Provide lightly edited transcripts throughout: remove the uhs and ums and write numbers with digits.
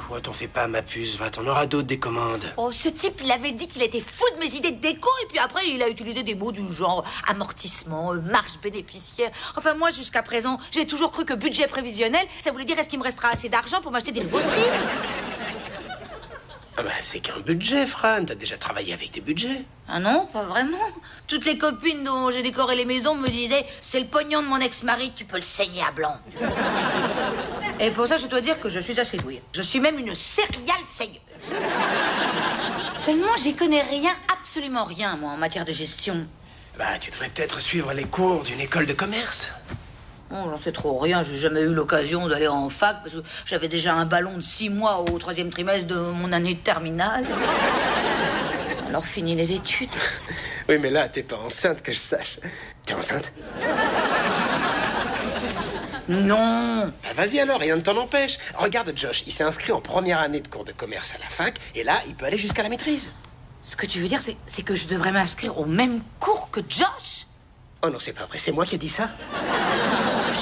Quoi, t'en fais pas, ma puce, va, t'en auras d'autres des commandes. Oh, ce type, il avait dit qu'il était fou de mes idées de déco, et puis après, il a utilisé des mots du genre amortissement, marge bénéficiaire. Enfin, moi, jusqu'à présent, j'ai toujours cru que budget prévisionnel, ça voulait dire est-ce qu'il me restera assez d'argent pour m'acheter des nouveaux strips. Ah bah, c'est qu'un budget, Fran, t'as déjà travaillé avec des budgets. Ah non, pas vraiment. Toutes les copines dont j'ai décoré les maisons me disaient c'est le pognon de mon ex-mari, tu peux le saigner à blanc. Et pour ça, je dois dire que je suis assez douée. Je suis même une serial saigneuse. Seulement, j'y connais rien, absolument rien, moi, en matière de gestion. Bah, tu devrais peut-être suivre les cours d'une école de commerce. Oh, j'en sais trop rien, j'ai jamais eu l'occasion d'aller en fac parce que j'avais déjà un ballon de 6 mois au 3e trimestre de mon année de terminale. Alors, fini les études. Oui, mais là, t'es pas enceinte, que je sache. T'es enceinte? Non. Bah, vas-y alors, rien ne t'en empêche. Regarde Josh, il s'est inscrit en première année de cours de commerce à la fac, et là, il peut aller jusqu'à la maîtrise. Ce que tu veux dire, c'est que je devrais m'inscrire au même cours que Josh? Oh non, c'est pas vrai, c'est moi qui ai dit ça.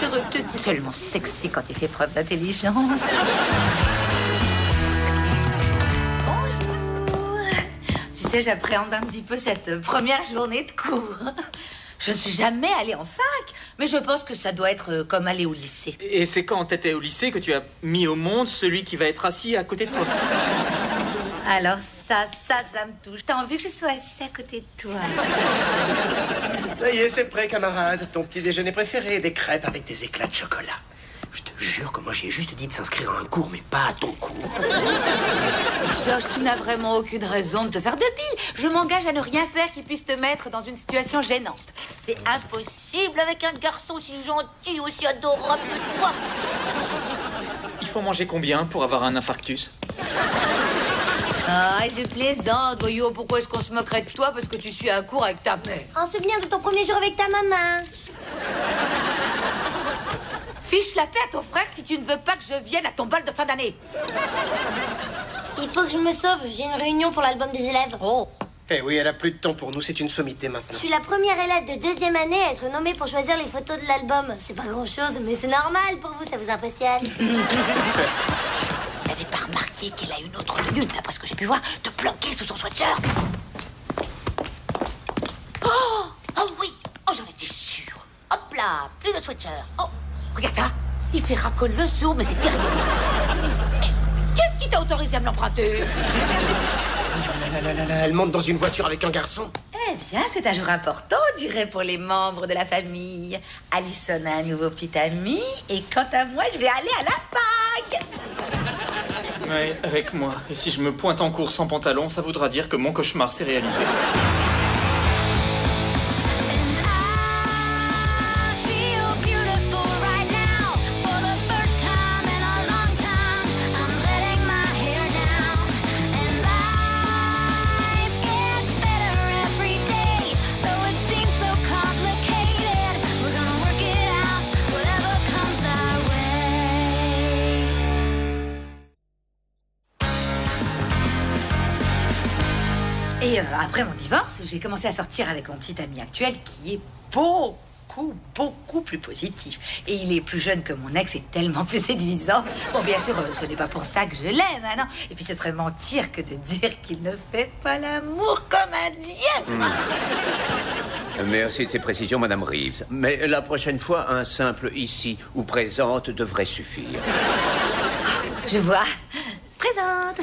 Je retenu tellement sexy quand tu fais preuve d'intelligence. Bonjour. Tu sais, j'appréhende un petit peu cette première journée de cours. Je ne suis jamais allée en fac, mais je pense que ça doit être comme aller au lycée. Et c'est quand t'étais au lycée que tu as mis au monde celui qui va être assis à côté de toi? Alors ça me touche. T'as envie que je sois assise à côté de toi? Ça y est, c'est prêt, camarade. Ton petit déjeuner préféré, des crêpes avec des éclats de chocolat. Je te jure que moi, j'y ai juste dit de s'inscrire à un cours, mais pas à ton cours. Georges, tu n'as vraiment aucune raison de te faire de bile. Je m'engage à ne rien faire qui puisse te mettre dans une situation gênante. C'est impossible avec un garçon aussi gentil, aussi adorable que toi. Il faut manger combien pour avoir un infarctus? Ah, je plaisante, voyons, pourquoi est-ce qu'on se moquerait de toi parce que tu suis un cours avec ta mère? En souvenir de ton premier jour avec ta maman. Fiche la paix à ton frère si tu ne veux pas que je vienne à ton bal de fin d'année. Il faut que je me sauve, j'ai une réunion pour l'album des élèves. Oh. Eh oui, elle a plus de temps pour nous, c'est une sommité maintenant. Je suis la première élève de 2e année à être nommée pour choisir les photos de l'album. C'est pas grand-chose, mais c'est normal pour vous, ça vous impressionne. Vous n'avez pas remarqué qu'elle a une autre tenue, d'après ce que j'ai pu voir, de planquer sous son sweatshirt? Oh oui. Oh, j'en étais sûre. Hop là, plus de sweatshirt. Oh, regarde ça. Il fait racole le sourd, mais c'est terrible. Qu'est-ce qui t'a autorisé à me l'emprunter? Elle monte dans une voiture avec un garçon. Eh bien, c'est un jour important, on dirait, pour les membres de la famille. Alison a un nouveau petit ami, et quant à moi, je vais aller à la fac. Ouais, avec moi. Et si je me pointe en cours sans pantalon, ça voudra dire que mon cauchemar s'est réalisé. Et après mon divorce, j'ai commencé à sortir avec mon petit ami actuel qui est beaucoup plus positif. Et il est plus jeune que mon ex et tellement plus séduisant. Bon, bien sûr, ce n'est pas pour ça que je l'aime, hein, non. Et puis ce serait mentir que de dire qu'il ne fait pas l'amour comme un dieu. Merci de ces précisions, Madame Reeves. Mais la prochaine fois, un simple ici ou présente devrait suffire. Je vois. Présente.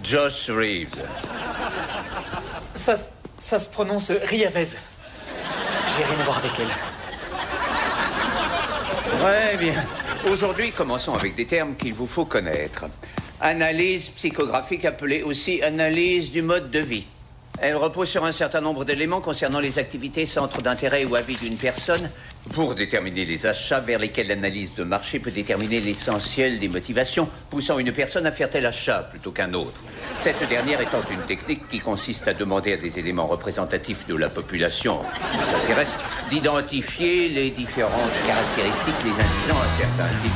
Josh Reeves. Ça se prononce Riavez. J'ai rien à voir avec elle. Très bien. Aujourd'hui, commençons avec des termes qu'il vous faut connaître. Analyse psychographique, appelée aussi analyse du mode de vie. Elle repose sur un certain nombre d'éléments concernant les activités, centres d'intérêt ou avis d'une personne pour déterminer les achats vers lesquels l'analyse de marché peut déterminer l'essentiel des motivations poussant une personne à faire tel achat plutôt qu'un autre. Cette dernière étant une technique qui consiste à demander à des éléments représentatifs de la population qui s'intéresse d'identifier les différentes caractéristiques les induisant à certains types.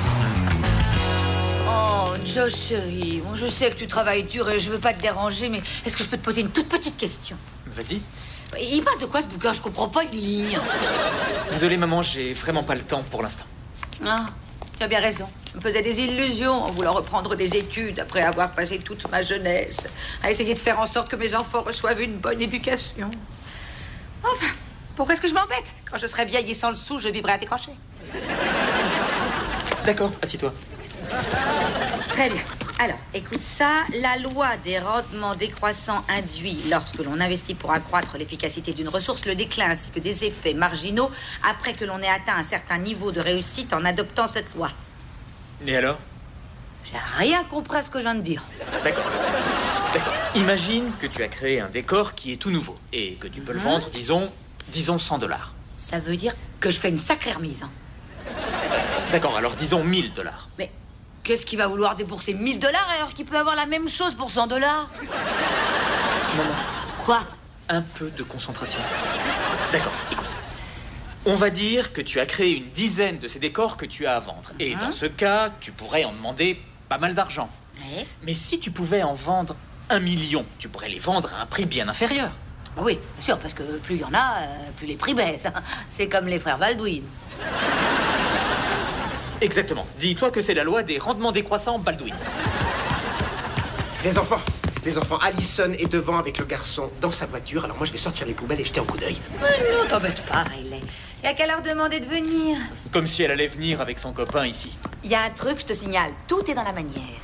Oh, Josh, chérie, bon, je sais que tu travailles dur et je veux pas te déranger, mais est-ce que je peux te poser une toute petite question? Vas-y. Il parle de quoi, ce bouquin? Je comprends pas une ligne. Désolé, maman, j'ai vraiment pas le temps pour l'instant. Ah, tu as bien raison. Je me faisais des illusions en voulant reprendre des études après avoir passé toute ma jeunesse à essayer de faire en sorte que mes enfants reçoivent une bonne éducation. Enfin, pourquoi est-ce que je m'embête? Quand je serai vieille et sans le sou, je vivrai à tes crochets. D'accord, assis-toi. Très bien. Alors, écoute ça. La loi des rendements décroissants induit lorsque l'on investit pour accroître l'efficacité d'une ressource le déclin ainsi que des effets marginaux après que l'on ait atteint un certain niveau de réussite en adoptant cette loi. Et alors? J'ai rien compris à ce que je viens de dire. D'accord. D'accord. Imagine que tu as créé un décor qui est tout nouveau et que tu peux le vendre, disons 100 $. Ça veut dire que je fais une sacrée remise. Hein. D'accord, alors disons 1 000 $. Mais qu'est-ce qu'il va vouloir débourser 1 000 $ alors qu'il peut avoir la même chose pour 100 $? Maman, Quoi? un peu de concentration. D'accord, écoute. On va dire que tu as créé une dizaine de ces décors que tu as à vendre. Et dans ce cas, tu pourrais en demander pas mal d'argent. Ouais. Mais si tu pouvais en vendre 1 million, tu pourrais les vendre à un prix bien inférieur. Bah oui, bien sûr, parce que plus il y en a, plus les prix baissent. C'est comme les frères Baldwin. Exactement. Dis-toi que c'est la loi des rendements décroissants Baldwin. Les enfants, Allison est devant avec le garçon dans sa voiture. Alors moi, je vais sortir les poubelles et jeter un coup d'œil. Mais non, t'embête pas, Riley. Et à quelle heure demander de venir? Comme si elle allait venir avec son copain ici. Il y a un truc, je te signale, tout est dans la manière.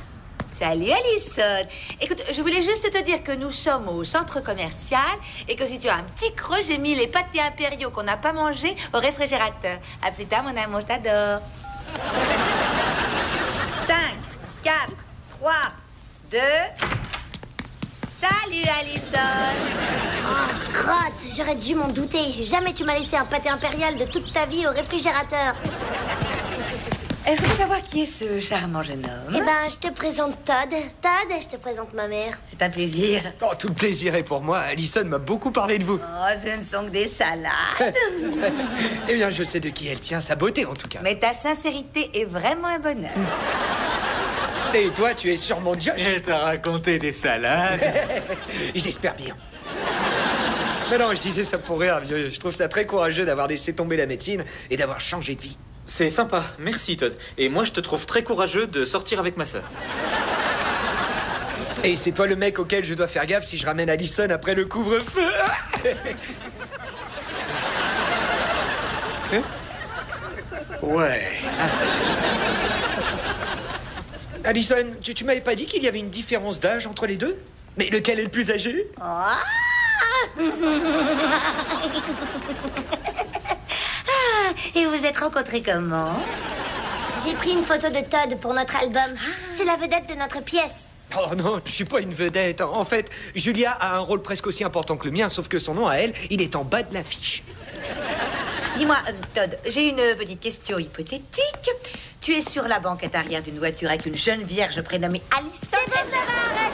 Salut Allison. Écoute, je voulais juste te dire que nous sommes au centre commercial et que si tu as un petit creux, j'ai mis les pâtés impériaux qu'on n'a pas mangés au réfrigérateur. À plus tard, mon amour, je t'adore. 5, 4, 3, 2... Salut Allison. Oh, crotte, j'aurais dû m'en douter. Jamais tu m'as laissé un pâté impérial de toute ta vie au réfrigérateur. Est-ce qu'on peut savoir qui est ce charmant jeune homme? Eh ben, je te présente Todd. Todd, je te présente ma mère. C'est un plaisir. Oh, tout le plaisir est pour moi. Allison m'a beaucoup parlé de vous. Oh, ce ne sont que des salades. Eh bien, je sais de qui elle tient sa beauté, en tout cas. Mais ta sincérité est vraiment un bonheur. Et toi, tu es sûrement Josh. Elle t'a raconté des salades. J'espère bien. Mais non, je disais ça pour rire, vieux. Je trouve ça très courageux d'avoir laissé tomber la médecine et d'avoir changé de vie. C'est sympa, merci Todd. Et moi, je te trouve très courageux de sortir avec ma sœur. Et c'est toi le mec auquel je dois faire gaffe si je ramène Allison après le couvre-feu. Hein? Ouais. Allison, tu m'avais pas dit qu'il y avait une différence d'âge entre les deux? Mais lequel est le plus âgé? Et vous vous êtes rencontrés comment? J'ai pris une photo de Todd pour notre album. C'est la vedette de notre pièce. Oh non, je suis pas une vedette. En fait, Julia a un rôle presque aussi important que le mien, sauf que son nom à elle, il est en bas de l'affiche. Dis-moi, Todd, j'ai une petite question hypothétique. Tu es sur la banquette arrière d'une voiture avec une jeune vierge prénommée Allison. C'est bon, ça va, arrête.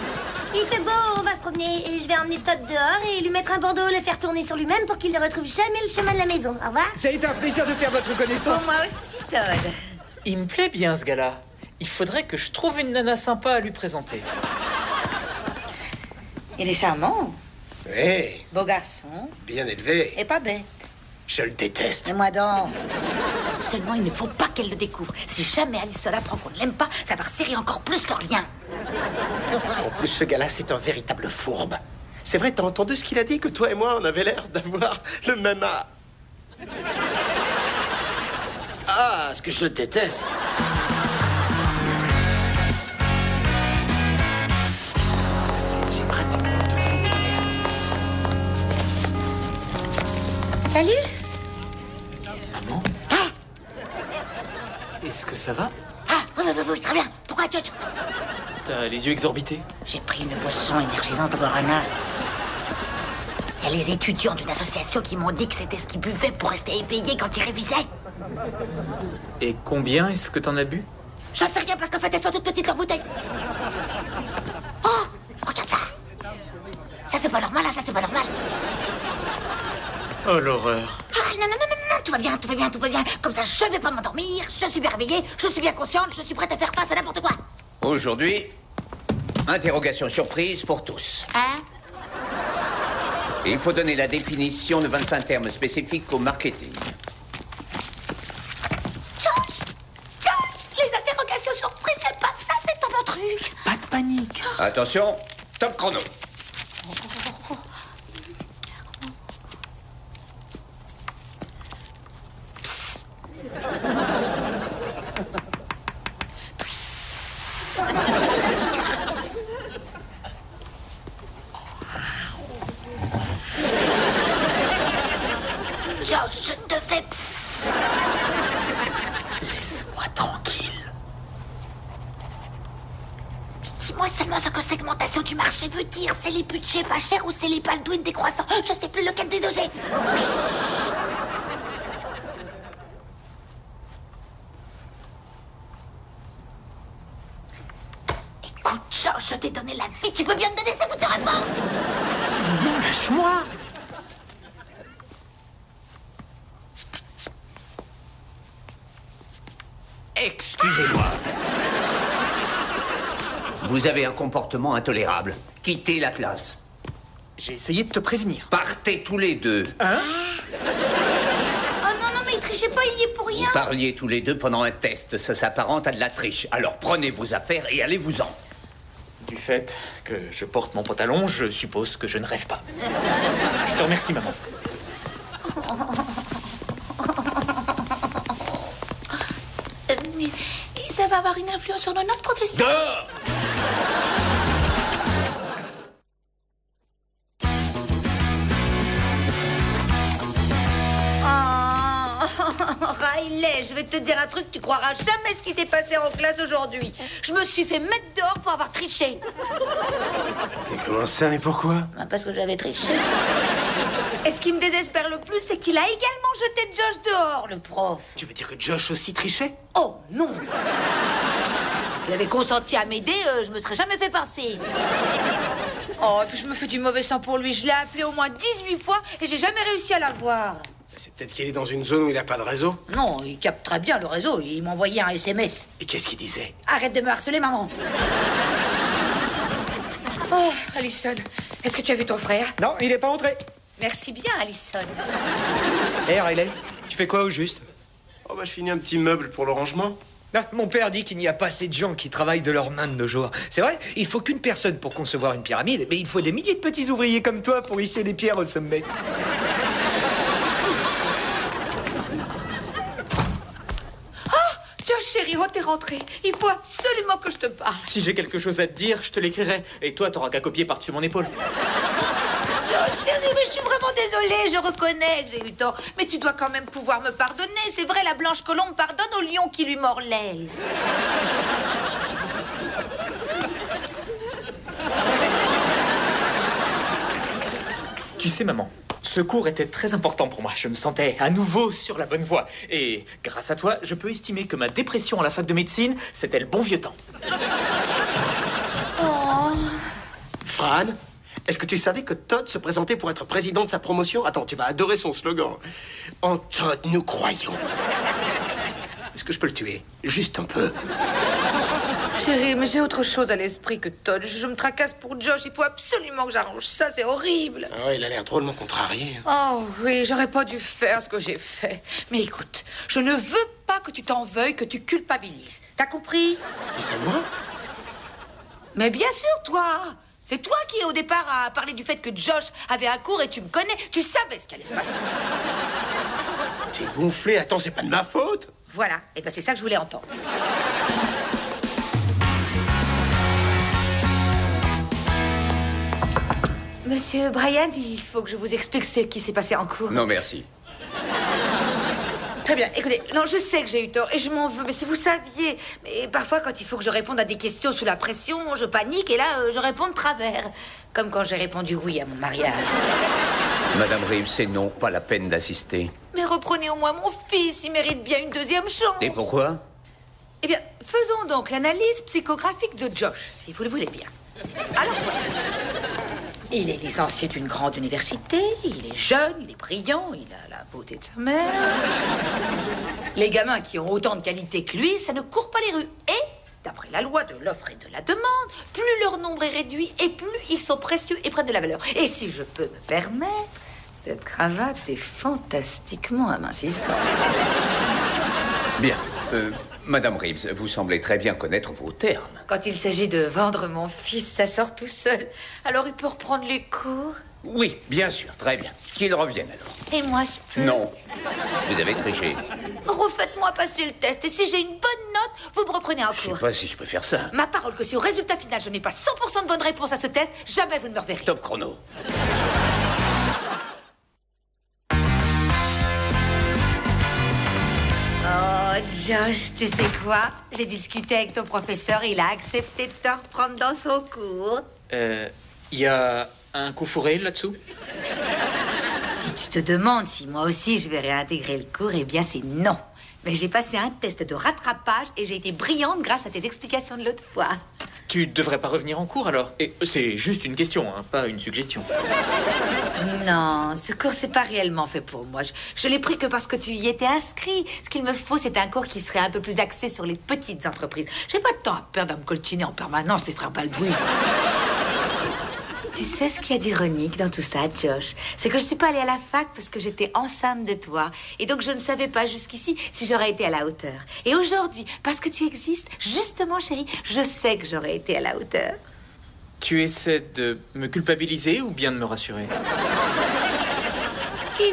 Il fait beau, on va se promener. Et je vais emmener Todd dehors et lui mettre un bandeau, le faire tourner sur lui-même pour qu'il ne retrouve jamais le chemin de la maison. Au revoir. Ça a été un plaisir de faire votre connaissance. Pour moi aussi, Todd. Il me plaît bien, ce gars-là. Il faudrait que je trouve une nana sympa à lui présenter. Il est charmant, Oui, beau garçon, bien élevé. et pas bête. Je le déteste. Mais moi donc. Seulement, il ne faut pas qu'elle le découvre. Si jamais Allison apprend qu'on ne l'aime pas, ça va resserrer encore plus leur lien. En plus, ce gars-là, c'est un véritable fourbe. C'est vrai, t'as entendu ce qu'il a dit, que toi et moi, on avait l'air d'avoir le même âge. Ah, ce que je le déteste. J'ai pratiquement tout fini. Salut. Maman? Est-ce que ça va? Ah, oui, très bien. Pourquoi, George? T'as les yeux exorbités? J'ai pris une boisson énergisante au Guarana. Il y a les étudiants d'une association qui m'ont dit que c'était ce qu'ils buvaient pour rester éveillés quand ils révisaient. Et combien est-ce que t'en as bu? J'en sais rien parce qu'en fait, elles sont toutes petites, leurs bouteilles. Oh, regarde ça. Ça, c'est pas normal, hein, ça, c'est pas normal. Oh, l'horreur. Ah, non, tout va bien. Comme ça, je vais pas m'endormir, je suis bien réveillée, je suis bien consciente, je suis prête à faire face à n'importe quoi. Aujourd'hui, interrogation surprise pour tous. Hein? Il faut donner la définition de 25 termes spécifiques au marketing. George, les Attention, top chrono. Je te fais... Laisse-moi tranquille. Dis-moi seulement ce que segmentation du marché veut dire. C'est les budgets pas chers ou c'est les Baldwin décroissants. Je sais plus lequel des deux c'est. Écoute, Josh, je t'ai donné la vie. Tu peux bien me donner ces bouts de réponse? Non, lâche-moi. Excusez-moi. Vous avez un comportement intolérable. Quittez la classe. J'ai essayé de te prévenir. Partez tous les deux. Hein? Oh non, mais il trichait pas, il y est pour rien. Vous parliez tous les deux pendant un test. Ça s'apparente à de la triche. Alors prenez vos affaires et allez-vous-en. Du fait que je porte mon pantalon, je suppose que je ne rêve pas. Je te remercie, maman. Et ça va avoir une influence sur notre professeur. Dehors! Riley, je vais te dire un truc, tu croiras jamais ce qui s'est passé en classe aujourd'hui. Je me suis fait mettre dehors pour avoir triché. Et comment ça, mais pourquoi? Parce que j'avais triché. Et ce qui me désespère le plus, c'est qu'il a également jeté Josh dehors, le prof. Tu veux dire que Josh aussi trichait? Oh non! Il avait consenti à m'aider, je me serais jamais fait pincer. Oh, et puis je me fais du mauvais sang pour lui. Je l'ai appelé au moins 18 fois et j'ai jamais réussi à l'avoir. C'est peut-être qu'il est dans une zone où il n'a pas de réseau. Non, il capte très bien le réseau. Il m'envoyait un SMS. Et qu'est-ce qu'il disait? Arrête de me harceler, maman. Oh, Allison, est-ce que tu as vu ton frère? Non, il est pas entré. Merci bien, Allison. Hé, Riley, tu fais quoi au juste? Oh, bah, je finis un petit meuble pour le rangement. Ah, mon père dit qu'il n'y a pas assez de gens qui travaillent de leurs mains de nos jours. C'est vrai, il faut qu'une personne pour concevoir une pyramide, mais il faut des milliers de petits ouvriers comme toi pour hisser les pierres au sommet. Josh, chérie, oh, t'es rentré. Il faut absolument que je te parle. Si j'ai quelque chose à te dire, je te l'écrirai. Et toi, t'auras qu'à copier par-dessus mon épaule. Josh, chérie, mais je suis vraiment désolée. Je reconnais que j'ai eu tort. Mais tu dois quand même pouvoir me pardonner. C'est vrai, la blanche colombe pardonne au lion qui lui mord l'aile. Tu sais, maman, ce cours était très important pour moi. Je me sentais à nouveau sur la bonne voie. Et grâce à toi, je peux estimer que ma dépression à la fac de médecine, c'était le bon vieux temps. Fran, est-ce que tu savais que Todd se présentait pour être président de sa promotion? Attends, tu vas adorer son slogan. En Todd, nous croyons. Est-ce que je peux le tuer? Juste un peu. Chérie, mais j'ai autre chose à l'esprit que Todd. Je me tracasse pour Josh. Il faut absolument que j'arrange ça. C'est horrible. Ah ouais, il a l'air drôlement contrarié. Oh oui, j'aurais pas dû faire ce que j'ai fait. Mais écoute, je ne veux pas que tu t'en veuilles, que tu culpabilises. T'as compris? Qui c'est, moi? Mais bien sûr, toi. C'est toi qui, au départ, a parlé du fait que Josh avait un cours et tu me connais. Tu savais ce qui allait se passer. T'es gonflé. Attends, c'est pas de ma faute. Voilà. Et ben c'est ça que je voulais entendre. Monsieur Brian, il faut que je vous explique ce qui s'est passé en cours. Non, merci. Très bien, écoutez, non, je sais que j'ai eu tort et je m'en veux, mais si vous saviez. Mais parfois, quand il faut que je réponde à des questions sous la pression, je panique et là, je réponds de travers. Comme quand j'ai répondu oui à mon mariage. Madame Reeves, c'est non, pas la peine d'assister. Mais reprenez au moins mon fils, il mérite bien une deuxième chance. Et pourquoi? Eh bien, faisons donc l'analyse psychographique de Josh, si vous le voulez bien. Alors, voilà. Il est licencié d'une grande université, il est jeune, il est brillant, il a la beauté de sa mère. Les gamins qui ont autant de qualités que lui, ça ne court pas les rues. Et, d'après la loi de l'offre et de la demande, plus leur nombre est réduit et plus ils sont précieux et prennent de la valeur. Et si je peux me permettre, cette cravate est fantastiquement amincissante. Bien. Madame Reeves, vous semblez très bien connaître vos termes. Quand il s'agit de vendre mon fils, ça sort tout seul. Alors il peut reprendre les cours. Oui, bien sûr, très bien. Qu'il revienne alors. Et moi, je peux... Non, vous avez triché. Refaites-moi passer le test. Et si j'ai une bonne note, vous me reprenez en Je sais cours. pas si je peux faire ça. Ma parole que si au résultat final, je n'ai pas 100% de bonnes réponses à ce test, jamais vous ne me reverrez. Top chrono. Oh, Josh, tu sais quoi? J'ai discuté avec ton professeur et il a accepté de te reprendre dans son cours. Il y a un coup fourré là-dessous? Si tu te demandes si moi aussi je vais réintégrer le cours, eh bien c'est non. Mais j'ai passé un test de rattrapage et j'ai été brillante grâce à tes explications de l'autre fois. Tu devrais pas revenir en cours alors? Et c'est juste une question, hein, pas une suggestion. Non, ce cours c'est pas réellement fait pour moi. Je l'ai pris que parce que tu y étais inscrit. Ce qu'il me faut, c'est un cours qui serait un peu plus axé sur les petites entreprises. J'ai pas de temps à perdre à me coltiner en permanence les frères Baldwin. Tu sais ce qu'il y a d'ironique dans tout ça, Josh? C'est que je suis pas allée à la fac parce que j'étais enceinte de toi. Et donc je ne savais pas jusqu'ici si j'aurais été à la hauteur. Et aujourd'hui, parce que tu existes, justement, chérie, je sais que j'aurais été à la hauteur. Tu essaies de me culpabiliser ou bien de me rassurer?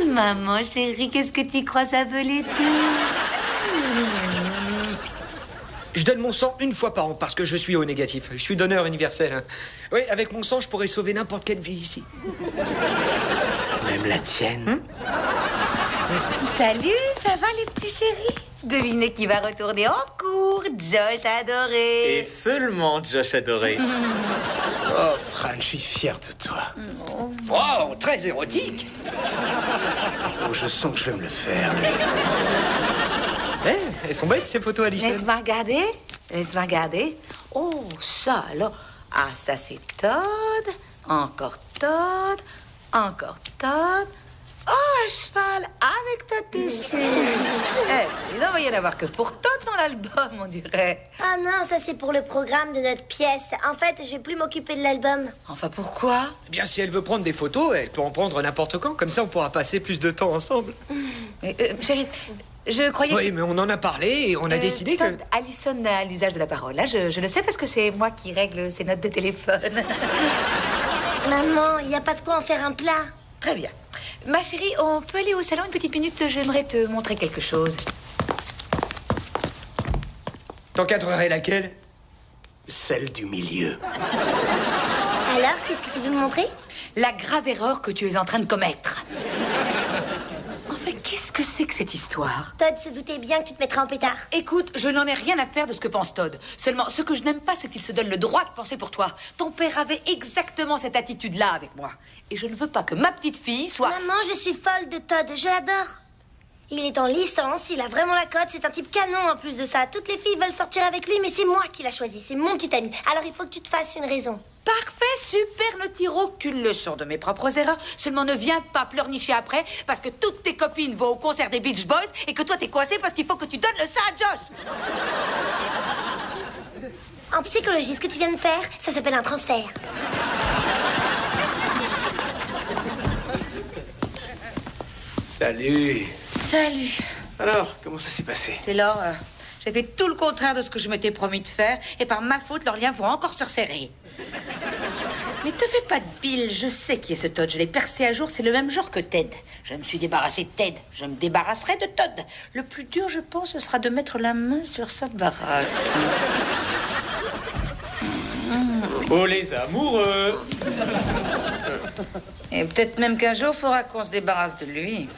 Une maman, chérie, qu'est-ce que tu crois ça veut l'aider? Je donne mon sang une fois par an parce que je suis O négatif. Je suis donneur universel. Hein. Oui, avec mon sang, je pourrais sauver n'importe quelle vie ici. Même la tienne. Salut, ça va les petits chéris? Devinez qui va retourner en cours, Josh adoré. Et seulement Josh adoré. Oh, Fran, je suis fier de toi. Wow, très érotique. Oh, je sens que je vais me le faire, lui. Eh, elles sont belles ces photos, Alison. Laisse-moi regarder. Laisse-moi regarder. Oh, ça alors. Ah, ça c'est Todd. Encore Todd. Encore Todd. Oh, un cheval avec ta déchue. Il ne va y en avoir que pour Todd dans l'album, on dirait. Ah non, ça c'est pour le programme de notre pièce. En fait, je vais plus m'occuper de l'album. Enfin, pourquoi? Eh bien, si elle veut prendre des photos, elle peut en prendre n'importe quand. Comme ça, on pourra passer plus de temps ensemble. Chérie, je croyais Oui, mais on en a parlé et on a décidé que... Todd, Alison a l'usage de la parole. Là, je le sais parce que c'est moi qui règle ses notes de téléphone. Maman, il n'y a pas de quoi en faire un plat. Très bien. Ma chérie, on peut aller au salon une petite minute? J'aimerais te montrer quelque chose. T'encadrerais laquelle? Celle du milieu. Alors, qu'est-ce que tu veux me montrer? La grave erreur que tu es en train de commettre. Enfin, qu'est-ce que c'est que cette histoire? Todd se doutait bien que tu te mettrais en pétard. Écoute, je n'en ai rien à faire de ce que pense Todd. Seulement, ce que je n'aime pas, c'est qu'il se donne le droit de penser pour toi. Ton père avait exactement cette attitude-là avec moi. Et je ne veux pas que ma petite fille soit... Maman, je suis folle de Todd, je l'adore. Il est en licence, il a vraiment la cote, c'est un type canon en plus de ça. Toutes les filles veulent sortir avec lui, mais c'est moi qui l'ai choisi, c'est mon petit ami. Alors il faut que tu te fasses une raison. Parfait, super, ne tire aucune leçon de mes propres erreurs. Seulement ne viens pas pleurnicher après parce que toutes tes copines vont au concert des Beach Boys et que toi t'es coincé parce qu'il faut que tu donnes le sein à Josh. En psychologie, ce que tu viens de faire, ça s'appelle un transfert. Salut. Salut. Alors, comment ça s'est passé? Taylor, j'ai fait tout le contraire de ce que je m'étais promis de faire et par ma faute, leurs liens vont encore se resserrer. Mais te fais pas de bile, je sais qui est ce Todd. Je l'ai percé à jour, c'est le même genre que Ted. Je me suis débarrassé de Ted, je me débarrasserai de Todd. Le plus dur, je pense, ce sera de mettre la main sur sa baraque. Oh les amoureux! Et peut-être même qu'un jour, il faudra qu'on se débarrasse de lui.